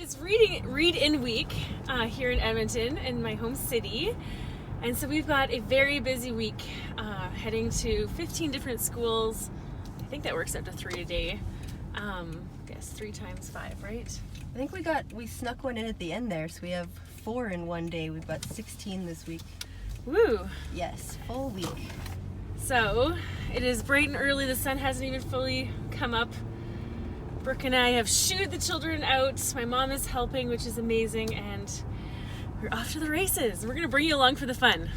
It's read-in week here in Edmonton, in my home city. And so we've got a very busy week heading to 15 different schools. I think that works out to 3 a day. I guess 3 times 5, right? I think we snuck one in at the end there, so we have 4 in one day. We've got 16 this week. Woo! Yes, full week. So it is bright and early. The sun hasn't even fully come up. Brooke and I have shooed the children out. My mom is helping, which is amazing, and we're off to the races. We're going to bring you along for the fun.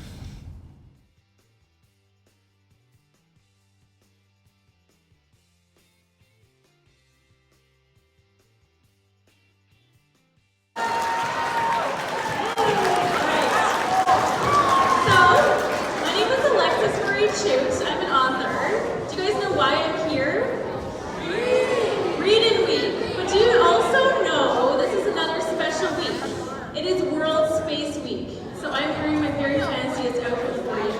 My name is Alexis Marie Chute. I'm an author. Do you guys know why I'm here? Read-in week. But do you also know this is another special week? It is World Space Week. So I'm wearing my very fanciest outfit for you.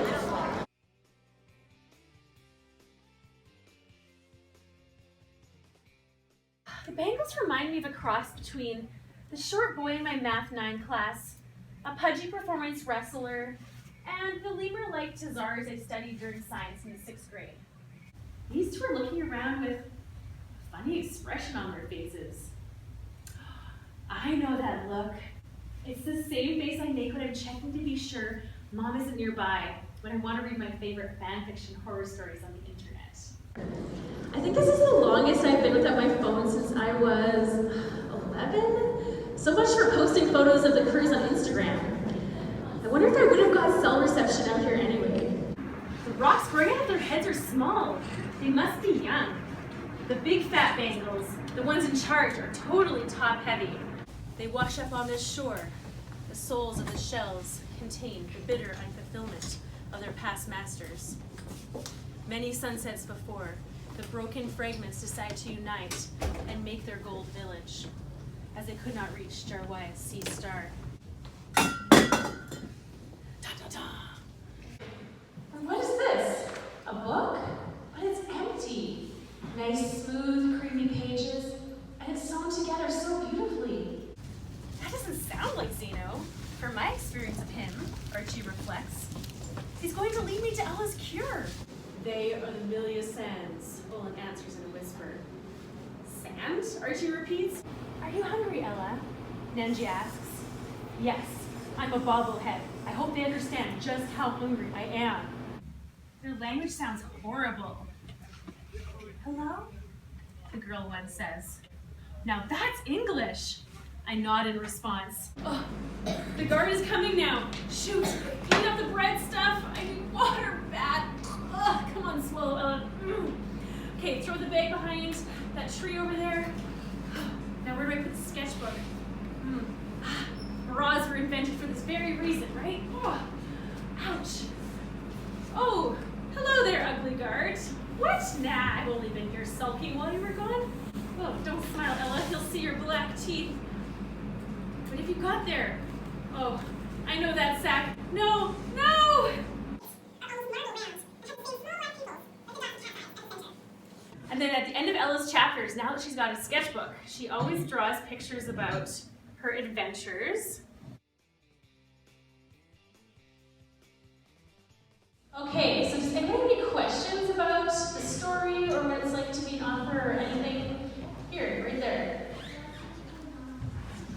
The bangles remind me of a cross between the short boy in my Math 9 class, a pudgy performance wrestler, and the lemur-like Tazars I studied during science in the 6th grade. These two are looking around with a funny expression on their faces. I know that look. It's the same face I make when I'm checking to be sure Mom isn't nearby, when I want to read my favorite fanfiction horror stories on the internet. I think this is the longest I've been without my phone since I was 11. So much for posting photos of the cruise on Instagram. I wonder if I would have got cell reception out here anyway. The rocks growing out of their heads are small. They must be young. The big fat bangles, the ones in charge, are totally top heavy. They wash up on this shore. The souls of the shells contain the bitter unfulfillment of their past masters. Many sunsets before, the broken fragments decide to unite and make their gold village, as they could not reach Jarwide's sea star. And what is this? A book? But it's empty. Nice, smooth, creamy pages, and it's sewn together so beautifully. That doesn't sound like Zeno. From my experience of him, Archie reflects, he's going to lead me to Ella's cure. They are the Milia sands, Olin answers in a whisper. Sand? Archie repeats. Are you hungry, Ella? Nenji asks. Yes, I'm a bobblehead. I hope they understand just how hungry I am. Their language sounds horrible. Hello? The girl once says. Now that's English. I nod in response. Oh, the guard is coming now. Shoot, clean up the bread stuff. I need water bad. Oh, come on, swallow, Ella. Okay, throw the bag behind that tree over there. Now where do I put the sketchbook? Bras were invented for this very reason, right? Oh, ouch. Oh, hello there, ugly guard. What? Nah, I've only been here sulking while you were gone. Oh, don't smile, Ella. He'll see your black teeth. What have you got there? Oh, I know that sack. No, no! And then at the end of Ella's chapters, now that she's got a sketchbook, she always draws pictures about her adventures. Okay, so does anyone have any questions about the story or what it's like to be an author or anything? Here, right there.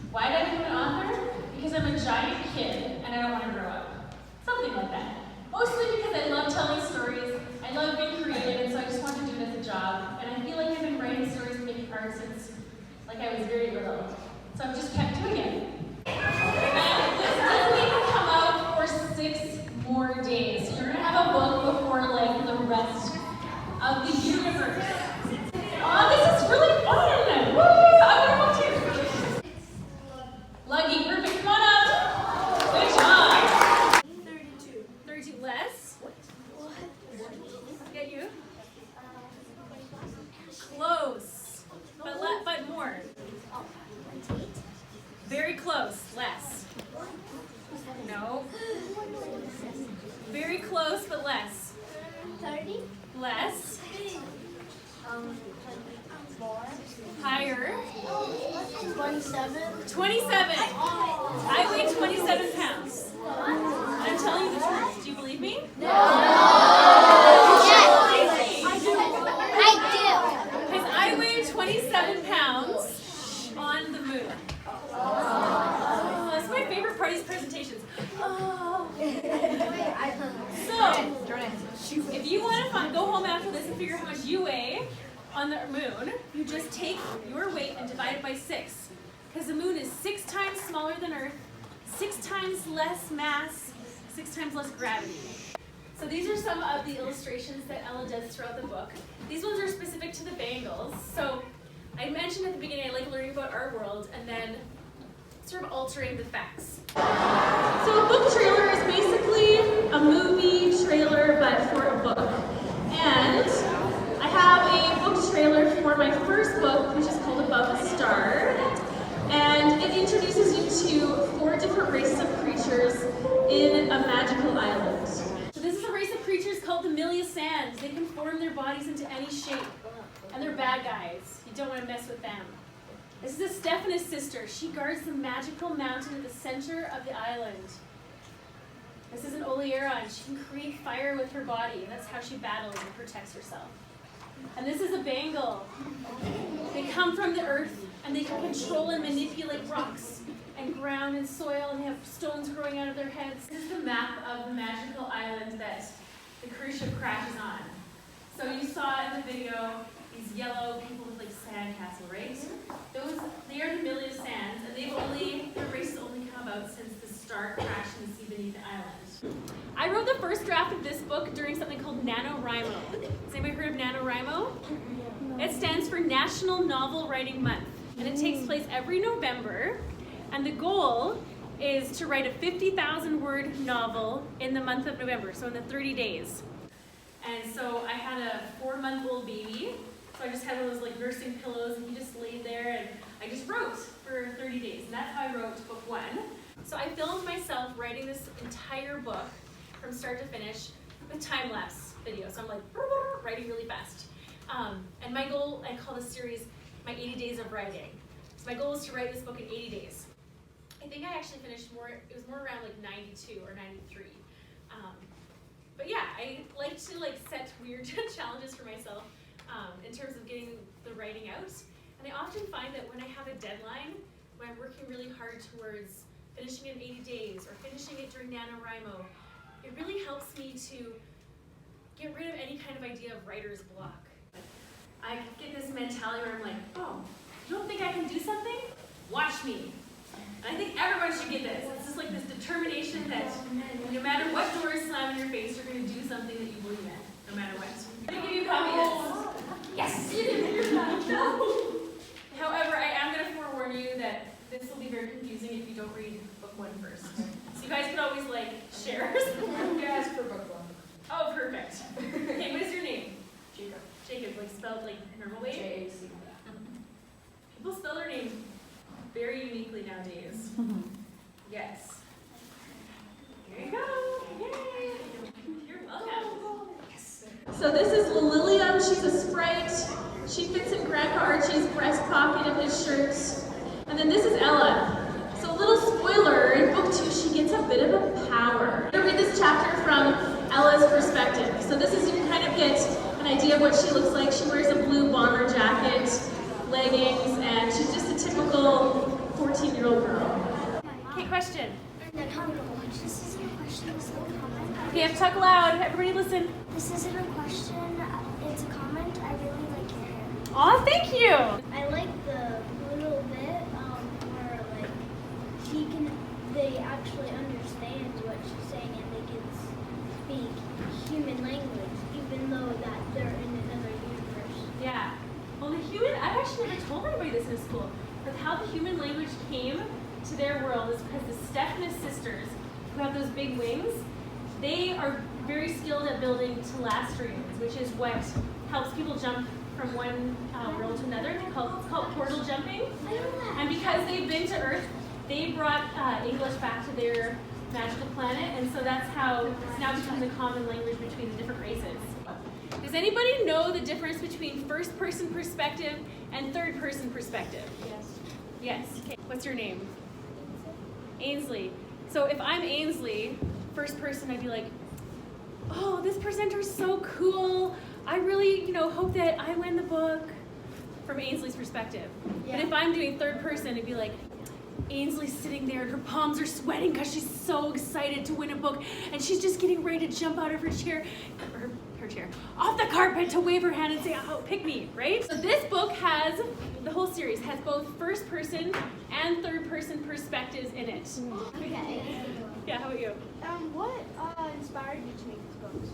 Why did I become an author? Because I'm a giant kid and I don't want to grow up. Something like that. Mostly because I love telling stories, I love being creative, and so I just want to do it as a job. And I feel like I've been writing stories and making art since like I was very little. So I've just kept doing it. And this doesn't even come out for 6 more days. So you're gonna have a book before like the rest of the universe. Oh, this is really fun! Woo! I'm gonna book too. Lucky, perfect, come on up! Good job! 32. 32 less? What? Get you? Close. But more. Very close. Less. No. Very close, but less. 30? Less. More? Higher. 27. 27. I weigh 27 pounds. I'm telling you the truth. Do you believe me? No. Yes. I Because I weigh 27 pounds on the moon. Oh, that's my favorite part of these presentations. Oh. So, if you want to go home after this and figure out how much you weigh on the moon, you just take your weight and divide it by 6. Because the moon is 6 times smaller than Earth, 6 times less mass, 6 times less gravity. So these are some of the illustrations that Ella does throughout the book. These ones are specific to the Bengals. So I mentioned at the beginning I like learning about our world and then sort of altering the facts. So a book trailer is basically a movie trailer but for a book. And I have a book trailer for my first book, which is called Above the Star. And it introduces you to 4 different races of creatures in a magical island. So this is a race of creatures called the Milisands. They can form their bodies into any shape. And they're bad guys. You don't want to mess with them. This is a Stephanus sister. She guards the magical mountain at the center of the island. This is an Oliera, and she can create fire with her body. And that's how she battles and protects herself. And this is a Bengal. They come from the earth, and they can control and manipulate rocks and ground and soil, and they have stones growing out of their heads. This is the map of the magical island that the cruise ship crashes on. So you saw in the video these yellow people with like sandcastle, right? They are the Milisands, and their race has only come about since the star crashed in the sea beneath the island. I wrote the first draft of this book during something called NaNoWriMo. Has anybody heard of NaNoWriMo? It stands for National Novel Writing Month, and it takes place every November, and the goal is to write a 50,000-word novel in the month of November, so in the 30 days. And so I had a 4-month-old baby, so I just had one of those like nursing pillows, and he just laid there, and I just wrote for 30 days, and that's how I wrote book 1. So I filmed myself writing this entire book from start to finish with time-lapse video. So I'm like writing really fast. And my goal, I call this series my 80 days of writing. So my goal was to write this book in 80 days. I think I actually finished it was more around like 92 or 93. But yeah, I like to set weird challenges for myself in terms of getting the writing out. And I often find that when I have a deadline, when I'm working really hard towards finishing it in 80 days or finishing it during NaNoWriMo, it really helps me to get rid of any kind of idea of writer's block. I get this mentality where I'm like, oh, you don't think I can do something? Watch me. And I think everyone should get this. It's just like this determination that no matter what doors slam in your face, you're going to do something that you believe in, no matter what. I'm going to give you a copy of this. Yes! You didn't hear that. No! However, I am going to forewarn you that this will be very confusing if you don't read book 1 first. So you guys could always share. Yeah, ask for book 1. Oh, perfect. Okay, what is your name? Jacob. Jacob, spelled normal way? J-A-C. People spell their names very uniquely nowadays. Yes. Here you go. Yay. You're welcome. Yes. So this is Lilium. She's a sprite. She fits in Grandpa Archie's breast pocket of his shirt. And then this is Ella. So a little spoiler, in book 2 she gets a bit of a power. I'm going to read this chapter from Ella's perspective. So this is, you can kind of get an idea of what she looks like. She wears a blue bomber jacket, leggings, and she's just a typical 14-year-old girl. Okay, question. And then how to watch. This isn't a question, this is a comment. Okay, you have to talk loud. Everybody listen. This isn't a question, it's a comment. I really like your hair. Aw, thank you. I like the little bit where they actually understand what she's saying and they can speak human language, even though that they're in another universe. Yeah. Well, I've actually never told anybody this in school, but how the human language came to their world is because the Stephanus sisters, who have those big wings, they are very skilled at building telestriums, which is what helps people jump from one world to another. It's called portal jumping. And because they've been to Earth, they brought English back to their magical planet, and so that's how it's now become the common language between the different races. Does anybody know the difference between first-person perspective and third-person perspective? Yes. Yes. Okay. What's your name? Ainsley. So if I'm Ainsley, first person, I'd be like, oh, this presenter's so cool. I really, hope that I win the book, from Ainsley's perspective. Yeah. But if I'm doing third person, it'd be like, Ainsley's sitting there and her palms are sweating because she's so excited to win a book, and she's just getting ready to jump out of her chair, off the carpet to wave her hand and say, oh, pick me, right? So this book the whole series has both first person and third person perspectives in it. Okay. Yeah, how about you? What inspired you to make these books?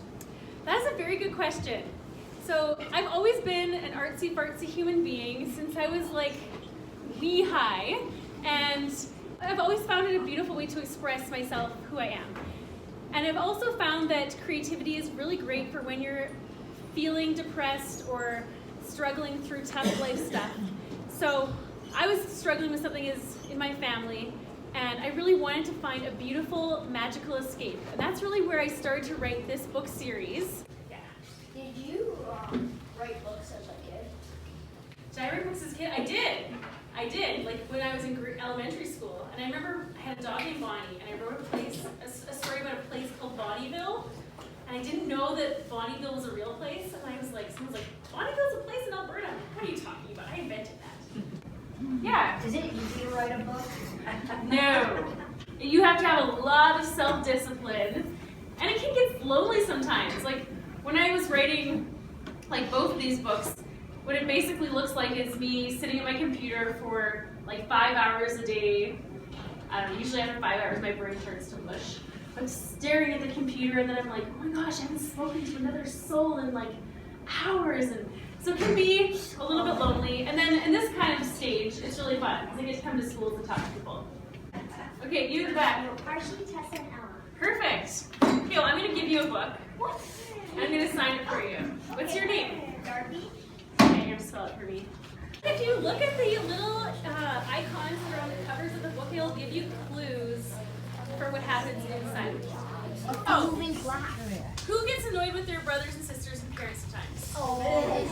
That's a very good question. So I've always been an artsy fartsy human being since I was like knee high, and I've always found it a beautiful way to express myself, who I am. And I've also found that creativity is really great for when you're feeling depressed or struggling through tough life stuff. So I was struggling with something in my family, and I really wanted to find a beautiful, magical escape. And that's really where I started to write this book series. Yeah. Did you write books as a kid? Did I write books as a kid? I did, like when I was in elementary school. And I remember I had a dog named Bonnie, and I wrote a story about a place called Bonnieville. And I didn't know that Bonnieville was a real place. And I was like, someone's like, Bonnieville's a place in Alberta. What are you talking about? I invented that. Yeah. Is it easy to write a book? No. You have to have a lot of self-discipline. And it can get lonely sometimes. Like when I was writing like both of these books, what it basically looks like is me sitting at my computer for like 5 hours a day. Usually after 5 hours my brain turns to mush. I'm staring at the computer and then I'm like, oh my gosh, I haven't spoken to another soul in like hours. And so it can be a little bit lonely. And then in this kind of stage, it's really fun because I get to come to schools and talk to people. Okay, you in the back. Partially Tessa and Ella. Perfect. Okay, well, I'm going to give you a book. What? And I'm going to sign it for you. What's your name? Darby. Okay, you're going to spell it for me. If you look at the little icons that are on the covers of the book, it'll give you clues for what happens inside. Oh, Moving glass. who gets annoyed with their brothers and sisters and parents sometimes? Oh,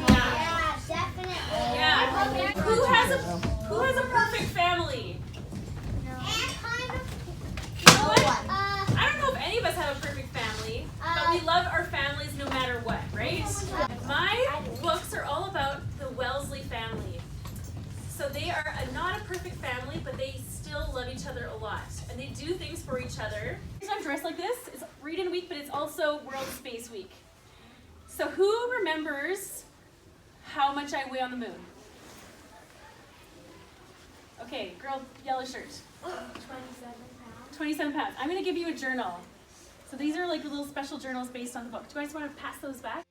yeah, definitely. Yeah. Who has a perfect family? You know what? I don't know if any of us have a perfect family, but we love our families no matter what, right? My books are all about the Wellesley family. So they are not a perfect family, but they still love each other a lot. And they do things for each other. I'm dressed like this. It's Read-In Week, but it's also World Space Week. So who remembers how much I weigh on the moon? Okay, girl, yellow shirt. 27 pounds. 27 pounds. I'm going to give you a journal. So these are like little special journals based on the book. Do you guys want to pass those back?